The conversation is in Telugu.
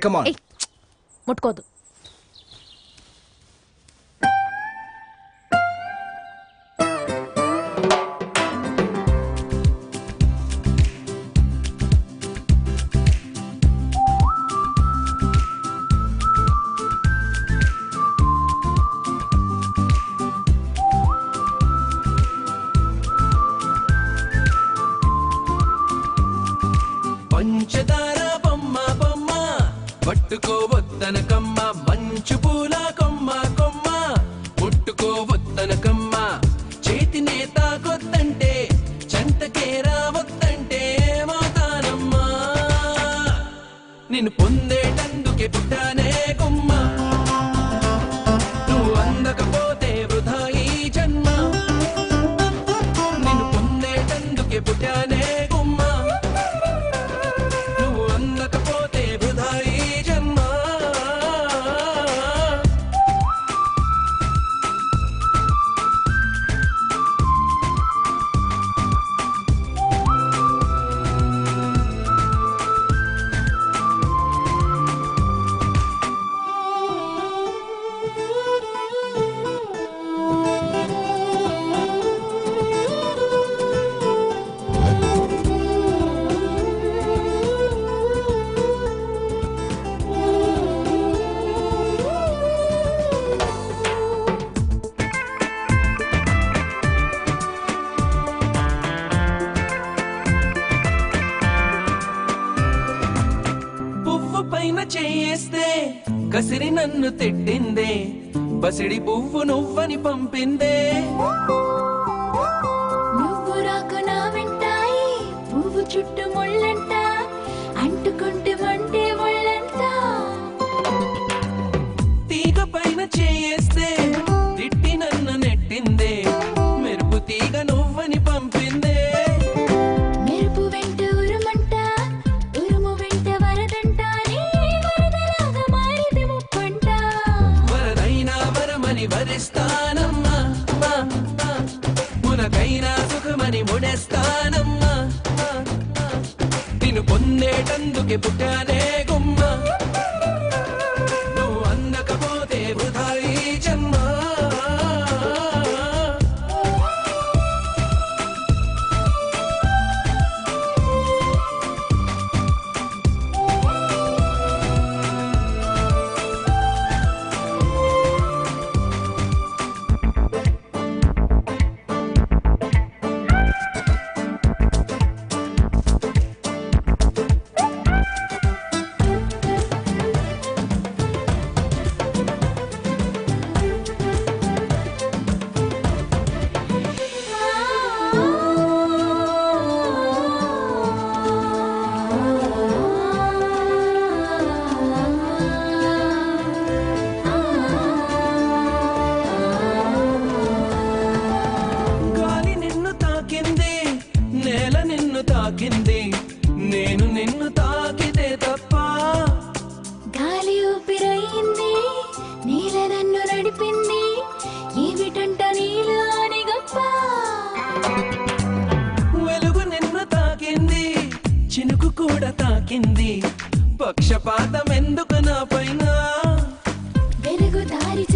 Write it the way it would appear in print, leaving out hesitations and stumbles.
Come on. ముట్టుకోదు. పంచదార బొమ్మ బొమ్మ పట్టుకోవద్దనకమ్మ, మంచు పూల కొమ్మ కొమ్మ ముట్టుకోవద్దనకమ్మ, చేతినే తాకొద్దంటే చెంతకే రావద్దంటే ఏమవుతానమ్మా, నిన్ను పొందేటందుకే పుట్టానే కొమ్మ, నువ్వు అందకపోతే వృధా ఈ జన్మ, నిన్ను పొందేటందుకే పుట్టానే చేస్తే కసిరి నన్ను తిట్టిందే, బసిడి పువ్వు నువ్వని పంపిందే, నువ్వు రాకు నా వెంటాయి పువ్వు చుట్టూ ముళ్ళంట, అంటుకుంటే మంటే ముళ్ళంట, తీగ పైన చేస్తే తిట్టి నన్ను నెట్టిందే, మెరుపు తీగ నువ్వని పంపిందే, మెరుపు వెంట ఉరుమంట, ఉరుము వెంట వరదంట, వరిస్తానమ్మా మునకైనా సుఖమని ముడేస్తానమ్మా, నిన్ను పొందేటందుకే పుట్టానే గుమ్మ, నువ్వు అందకపోతే వృధా ఈ జన్మ. తాకింది నేను నిన్ను తాకితే తప్ప, గాలి ఊపిరయింది నీల నన్ను నడిపింది, ఏమిటంట నీలోని గొప్ప, వెలుగు నిన్ను తాకింది చినుకు కూడా తాకింది, పక్షపాతం ఎందుకు నా పైన, వెలుగు దారి